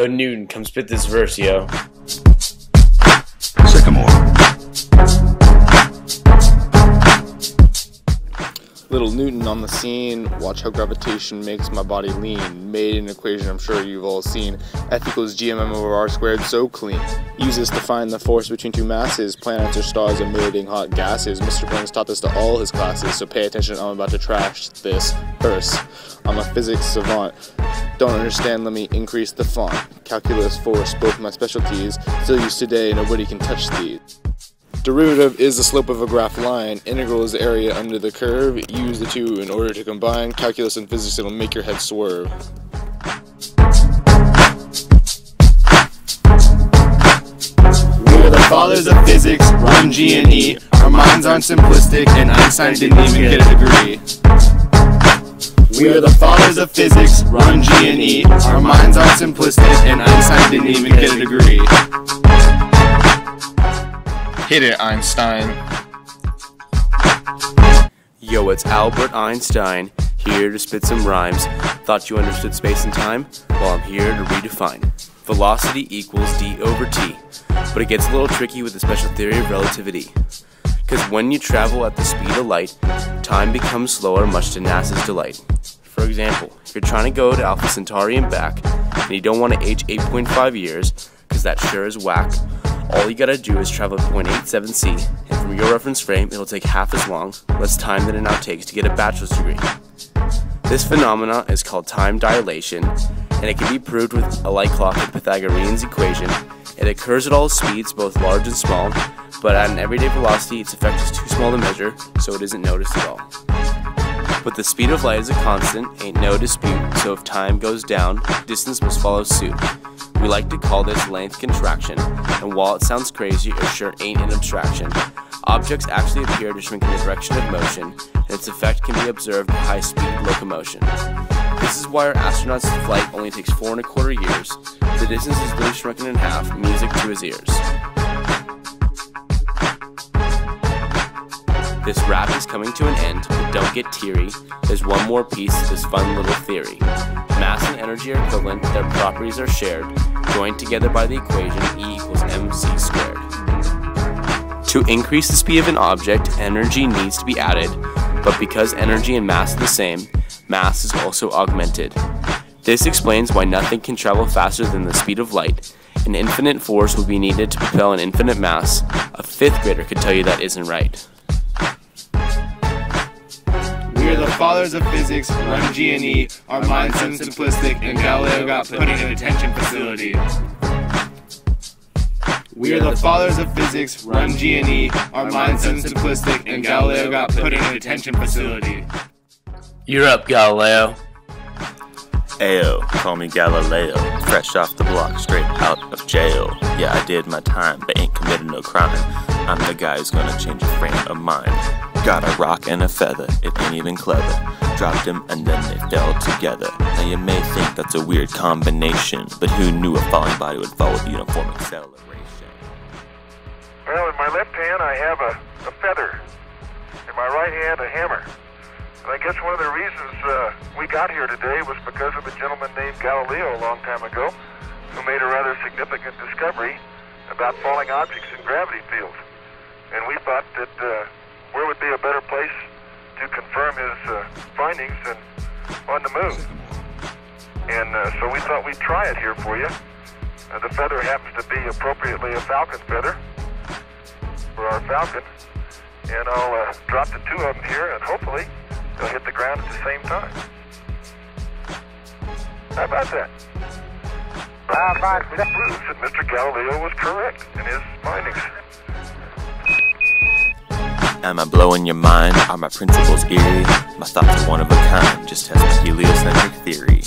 Yo, Newton, come spit this verse, yo. Sycamore. Little Newton on the scene, watch how gravitation makes my body lean. Made an equation I'm sure you've all seen. F equals GMM over R squared, so clean. Use this to find the force between two masses. Planets or stars emitting hot gases. Mr. Burns taught this to all his classes, so pay attention, I'm about to trash this verse. I'm a physics savant. Don't understand, let me increase the font. Calculus, force, both my specialties. Still used today, nobody can touch these. Derivative is the slope of a graph line. Integral is the area under the curve. Use the two in order to combine. Calculus and physics, it'll make your head swerve. We're the fathers of physics, run G and E. Our minds aren't simplistic, and Einstein didn't even get a degree. We are the fathers of physics, run G and E. Our minds aren't simplistic, and Einstein didn't even get a degree. Hit it, Einstein. Yo, it's Albert Einstein, here to spit some rhymes. Thought you understood space and time? Well, I'm here to redefine. Velocity equals d over t, but it gets a little tricky with the special theory of relativity. Because when you travel at the speed of light, time becomes slower, much to NASA's delight. For example, if you're trying to go to Alpha Centauri and back, and you don't want to age 8.5 years, because that sure is whack, all you gotta do is travel 0.87c, and from your reference frame, it'll take half as long, less time than it now takes to get a bachelor's degree. This phenomena is called time dilation, and it can be proved with a light clock and Pythagorean's equation. It occurs at all speeds, both large and small, but at an everyday velocity, its effect is too small to measure, so it isn't noticed at all. But the speed of light is a constant, ain't no dispute, so if time goes down, distance must follow suit. We like to call this length contraction, and while it sounds crazy, it sure ain't an abstraction. Objects actually appear to shrink in the direction of motion, and its effect can be observed at high-speed locomotion. This is why our astronaut's flight only takes 4¼ years. The distance is literally shrunken in half, music to his ears. This rap is coming to an end, but don't get teary. There's one more piece to this fun little theory. Mass and energy are equivalent, their properties are shared, joined together by the equation E equals mc squared. To increase the speed of an object, energy needs to be added, but because energy and mass are the same, mass is also augmented. This explains why nothing can travel faster than the speed of light. An infinite force will be needed to propel an infinite mass. A 5th grader could tell you that isn't right. We're the fathers of physics, run G and E. Our minds aren't simplistic, and Galileo got put in a detention facility. We are the fathers of physics, run G and E. Our minds aren't simplistic, and Galileo got put in a detention facility. You're up, Galileo. Ayo, call me Galileo, fresh off the block, straight out of jail. Yeah, I did my time, but ain't committed no crime. I'm the guy who's gonna change your frame of mind. Got a rock and a feather, it ain't even clever. Dropped him and then they fell together. Now you may think that's a weird combination, but who knew a falling body would fall with uniform acceleration? Well, in my left hand I have a feather. In my right hand a hammer. And I guess one of the reasons we got here today was because of a gentleman named Galileo a long time ago who made a rather significant discovery about falling objects in gravity fields. And we thought that where would be a better place to confirm his findings than on the moon. And so we thought we'd try it here for you. The feather happens to be appropriately a falcon feather for our falcon. And I'll drop the two of them here and hopefully they'll hit the ground at the same time. How about that? It proves that Mr. Galileo was correct in his findings. Am I blowing your mind? Are my principles eerie? My thoughts are one of a kind, just test my heliocentric theory.